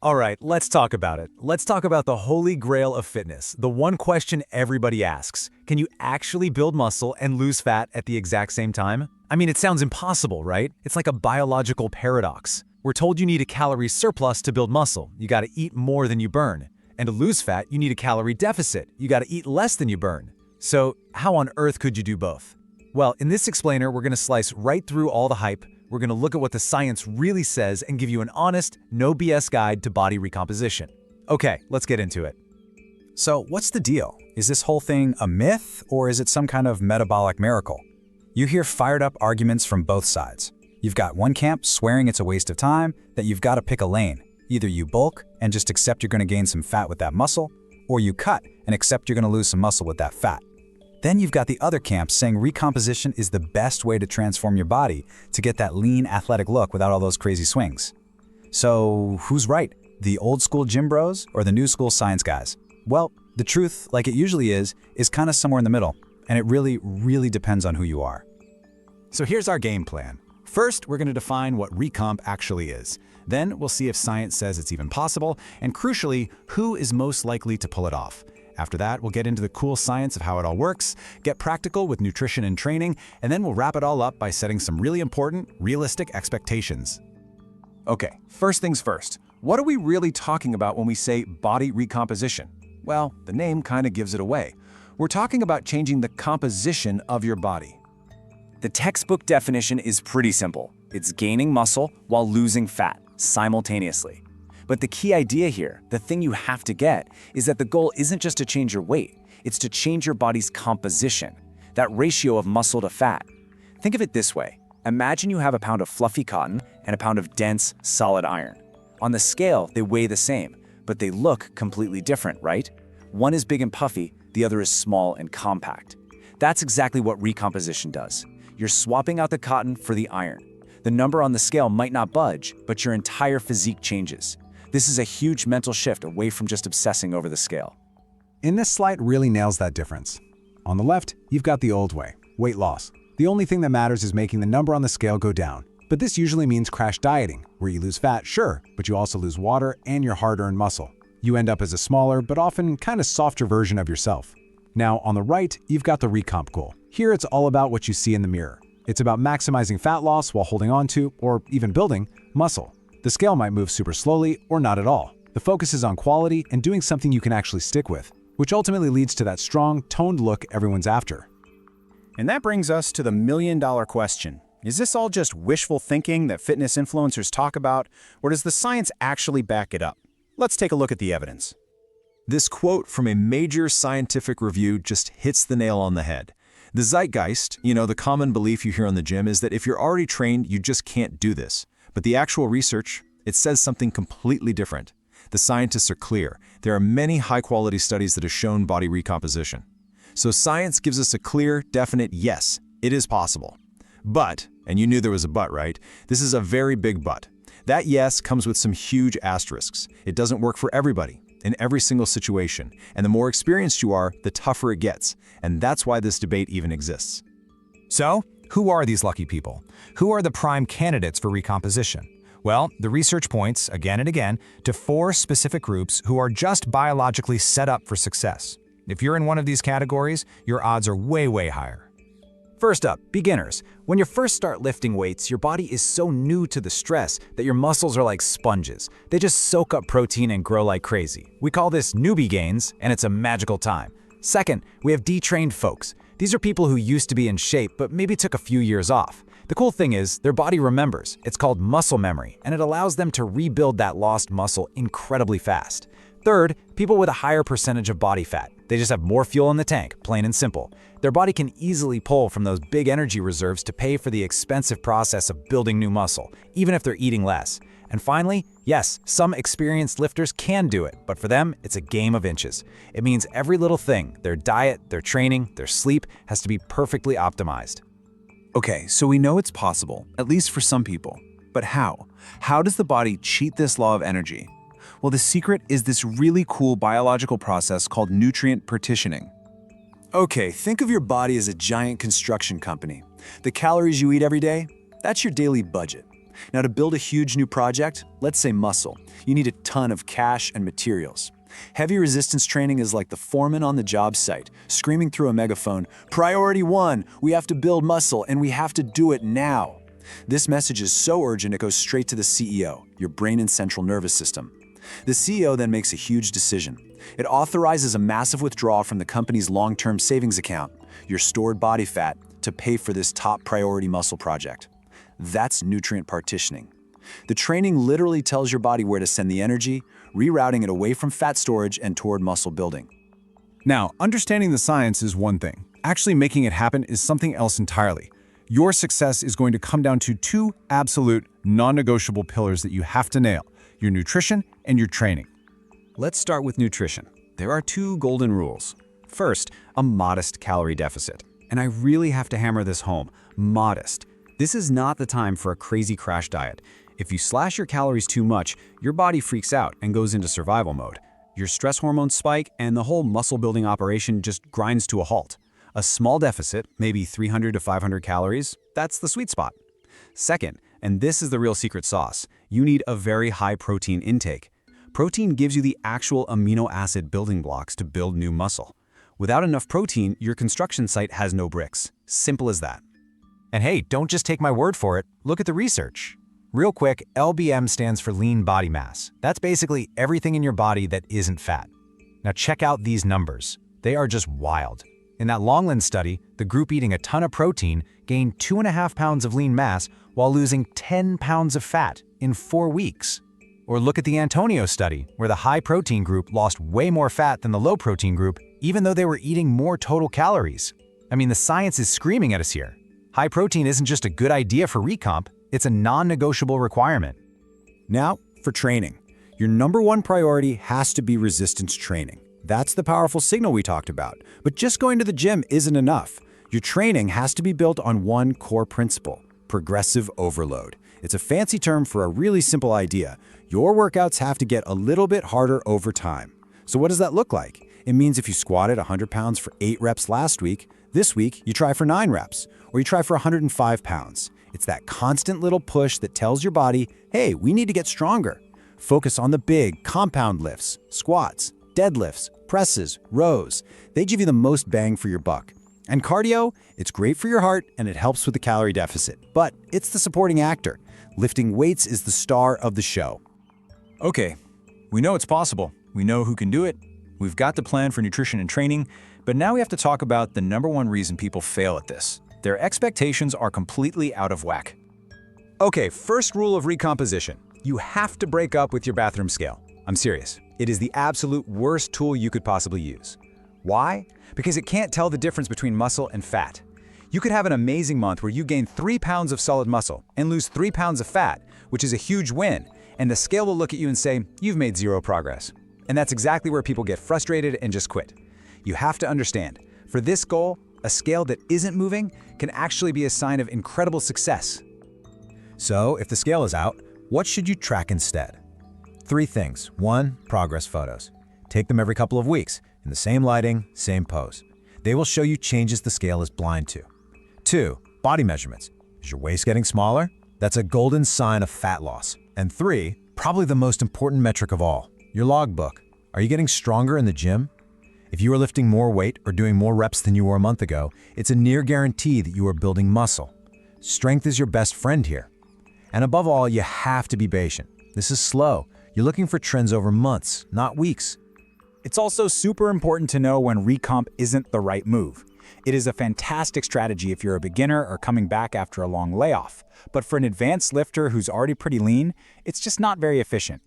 All right, let's talk about it. Let's talk about the holy grail of fitness, the one question everybody asks. Can you actually build muscle and lose fat at the exact same time? I mean, it sounds impossible, right? It's like a biological paradox. We're told you need a calorie surplus to build muscle. You gotta eat more than you burn. And to lose fat, you need a calorie deficit. You gotta eat less than you burn. So, how on earth could you do both? Well, in this explainer, we're gonna slice right through all the hype. We're gonna look at what the science really says and give you an honest, no BS guide to body recomposition. Okay, let's get into it. So what's the deal? Is this whole thing a myth, or is it some kind of metabolic miracle? You hear fired up arguments from both sides. You've got one camp swearing it's a waste of time, that you've got to pick a lane. Either you bulk and just accept you're gonna gain some fat with that muscle, or you cut and accept you're gonna lose some muscle with that fat. Then you've got the other camp saying recomposition is the best way to transform your body to get that lean, athletic look without all those crazy swings. So who's right? The old school gym bros or the new school science guys? Well, the truth, like it usually is kind of somewhere in the middle, and it really depends on who you are. So here's our game plan. First, we're going to define what Recomp actually is. Then we'll see if science says it's even possible, and crucially, who is most likely to pull it off. After that, we'll get into the cool science of how it all works, get practical with nutrition and training, and then we'll wrap it all up by setting some really important, realistic expectations. Okay, first things first. What are we really talking about when we say body recomposition? Well, the name kind of gives it away. We're talking about changing the composition of your body. The textbook definition is pretty simple. It's gaining muscle while losing fat simultaneously. But the key idea here, the thing you have to get, is that the goal isn't just to change your weight, it's to change your body's composition, that ratio of muscle to fat. Think of it this way. Imagine you have a pound of fluffy cotton and a pound of dense, solid iron. On the scale, they weigh the same, but they look completely different, right? One is big and puffy, the other is small and compact. That's exactly what recomposition does. You're swapping out the cotton for the iron. The number on the scale might not budge, but your entire physique changes. This is a huge mental shift away from just obsessing over the scale. And this slide really nails that difference. On the left, you've got the old way, weight loss. The only thing that matters is making the number on the scale go down. But this usually means crash dieting, where you lose fat, sure, but you also lose water and your hard-earned muscle. You end up as a smaller, but often kind of softer version of yourself. Now, on the right, you've got the Recomp goal. Here, it's all about what you see in the mirror. It's about maximizing fat loss while holding on to, or even building, muscle. The scale might move super slowly or not at all. The focus is on quality and doing something you can actually stick with, which ultimately leads to that strong, toned look everyone's after. And that brings us to the million-dollar question. Is this all just wishful thinking that fitness influencers talk about, or does the science actually back it up? Let's take a look at the evidence. This quote from a major scientific review just hits the nail on the head. The zeitgeist, the common belief you hear in the gym is that if you're already trained, you just can't do this. But the actual research, it says something completely different. The scientists are clear. There are many high-quality studies that have shown body recomposition. So science gives us a clear, definite yes, it is possible. But, and you knew there was a but, right? This is a very big but. That yes comes with some huge asterisks. It doesn't work for everybody, in every single situation. And the more experienced you are, the tougher it gets. And that's why this debate even exists. So, who are these lucky people? Who are the prime candidates for recomposition? Well, the research points, again and again, to 4 specific groups who are just biologically set up for success. If you're in one of these categories, your odds are way higher. First up, beginners. When you first start lifting weights, your body is so new to the stress that your muscles are like sponges. They just soak up protein and grow like crazy. We call this newbie gains, and it's a magical time. Second, we have detrained folks. These are people who used to be in shape, but maybe took a few years off. The cool thing is, their body remembers. It's called muscle memory, and it allows them to rebuild that lost muscle incredibly fast. Third, people with a higher percentage of body fat. They just have more fuel in the tank, plain and simple. Their body can easily pull from those big energy reserves to pay for the expensive process of building new muscle, even if they're eating less. And finally, yes, some experienced lifters can do it, but for them, it's a game of inches. It means every little thing, their diet, their training, their sleep, has to be perfectly optimized. Okay, so we know it's possible, at least for some people. But how? How does the body cheat this law of energy? Well, the secret is this really cool biological process called nutrient partitioning. Okay, think of your body as a giant construction company. The calories you eat every day, that's your daily budget. Now, to build a huge new project, let's say muscle, you need a ton of cash and materials. Heavy resistance training is like the foreman on the job site, screaming through a megaphone, "Priority 1, we have to build muscle and we have to do it now." This message is so urgent it goes straight to the CEO, your brain and central nervous system. The CEO then makes a huge decision. It authorizes a massive withdrawal from the company's long-term savings account, your stored body fat, to pay for this top priority muscle project. That's nutrient partitioning. The training literally tells your body where to send the energy, rerouting it away from fat storage and toward muscle building. Now, understanding the science is one thing. Actually making it happen is something else entirely. Your success is going to come down to two absolute, non-negotiable pillars that you have to nail: your nutrition and your training. Let's start with nutrition. There are two golden rules. First, a modest calorie deficit. And I really have to hammer this home. Modest. This is not the time for a crazy crash diet. If you slash your calories too much, your body freaks out and goes into survival mode. Your stress hormones spike and the whole muscle building operation just grinds to a halt. A small deficit, maybe 300 to 500 calories, that's the sweet spot. Second, and this is the real secret sauce, you need a very high protein intake. Protein gives you the actual amino acid building blocks to build new muscle. Without enough protein, your construction site has no bricks. Simple as that. And hey, don't just take my word for it. Look at the research. Real quick, LBM stands for lean body mass. That's basically everything in your body that isn't fat. Now check out these numbers. They are just wild. In that Longland study, the group eating a ton of protein gained 2.5 pounds of lean mass while losing 10 pounds of fat in 4 weeks. Or look at the Antonio study, where the high protein group lost way more fat than the low protein group, even though they were eating more total calories. I mean, the science is screaming at us here. High protein isn't just a good idea for Recomp, it's a non-negotiable requirement. Now, for training. Your number one priority has to be resistance training. That's the powerful signal we talked about. But just going to the gym isn't enough. Your training has to be built on one core principle: progressive overload. It's a fancy term for a really simple idea. Your workouts have to get a little bit harder over time. So what does that look like? It means if you squatted 100 pounds for 8 reps last week, this week you try for 9 reps, or you try for 105 pounds. It's that constant little push that tells your body, hey, we need to get stronger. Focus on the big compound lifts, squats, deadlifts, presses, rows. They give you the most bang for your buck. And cardio, it's great for your heart and it helps with the calorie deficit, but it's the supporting actor. Lifting weights is the star of the show. Okay, we know it's possible. We know who can do it. We've got the plan for nutrition and training, but now we have to talk about the number one reason people fail at this. Their expectations are completely out of whack. Okay, first rule of recomposition. You have to break up with your bathroom scale. I'm serious. It is the absolute worst tool you could possibly use. Why? Because it can't tell the difference between muscle and fat. You could have an amazing month where you gain 3 pounds of solid muscle and lose 3 pounds of fat, which is a huge win, and the scale will look at you and say, you've made zero progress. And that's exactly where people get frustrated and just quit. You have to understand, for this goal, a scale that isn't moving can actually be a sign of incredible success. So, if the scale is out, what should you track instead? 3 things. 1, progress photos. Take them every couple of weeks, in the same lighting, same pose. They will show you changes the scale is blind to. 2, body measurements. Is your waist getting smaller? That's a golden sign of fat loss. And 3, probably the most important metric of all, your logbook. Are you getting stronger in the gym? If you are lifting more weight or doing more reps than you were a month ago, it's a near guarantee that you are building muscle. Strength is your best friend here. And above all, you have to be patient. This is slow. You're looking for trends over months, not weeks. It's also super important to know when Recomp isn't the right move. It is a fantastic strategy if you're a beginner or coming back after a long layoff. But for an advanced lifter who's already pretty lean, it's just not very efficient.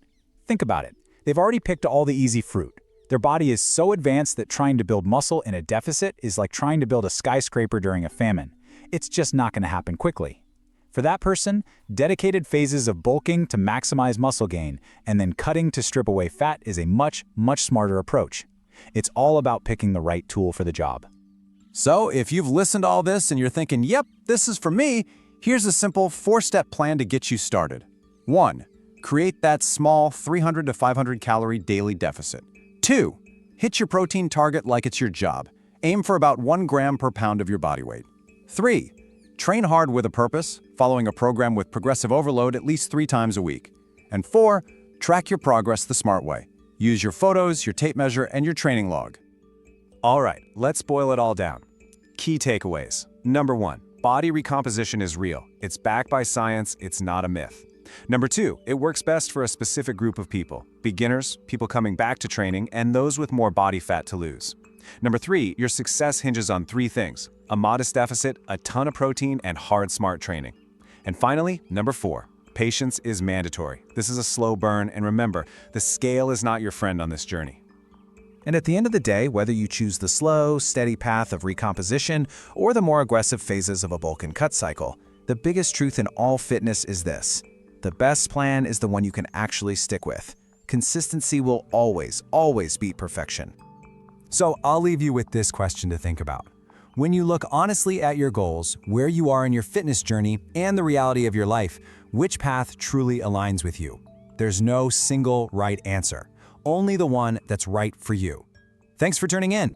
Think about it. They've already picked all the easy fruit. Their body is so advanced that trying to build muscle in a deficit is like trying to build a skyscraper during a famine. It's just not going to happen quickly. For that person, dedicated phases of bulking to maximize muscle gain and then cutting to strip away fat is a much, much smarter approach. It's all about picking the right tool for the job. So, if you've listened to all this and you're thinking, yep, this is for me, here's a simple 4-step plan to get you started. 1. Create that small 300 to 500 calorie daily deficit. 2. Hit your protein target like it's your job. Aim for about 1 gram per pound of your body weight. 3. Train hard with a purpose. following a program with progressive overload at least 3 times a week. And 4, track your progress the smart way. Use your photos, your tape measure, and your training log. All right, let's boil it all down. Key takeaways. Number 1, body recomposition is real. It's backed by science, it's not a myth. Number 2, it works best for a specific group of people: beginners, people coming back to training, and those with more body fat to lose. Number 3, your success hinges on 3 things: a modest deficit, a ton of protein, and hard, smart training. And finally, number 4, patience is mandatory. This is a slow burn, and remember, the scale is not your friend on this journey. And at the end of the day, whether you choose the slow, steady path of recomposition or the more aggressive phases of a bulk and cut cycle, the biggest truth in all fitness is this: the best plan is the one you can actually stick with. Consistency will always, always beat perfection. So I'll leave you with this question to think about. When you look honestly at your goals, where you are in your fitness journey, and the reality of your life, which path truly aligns with you? There's no single right answer, only the one that's right for you. Thanks for tuning in.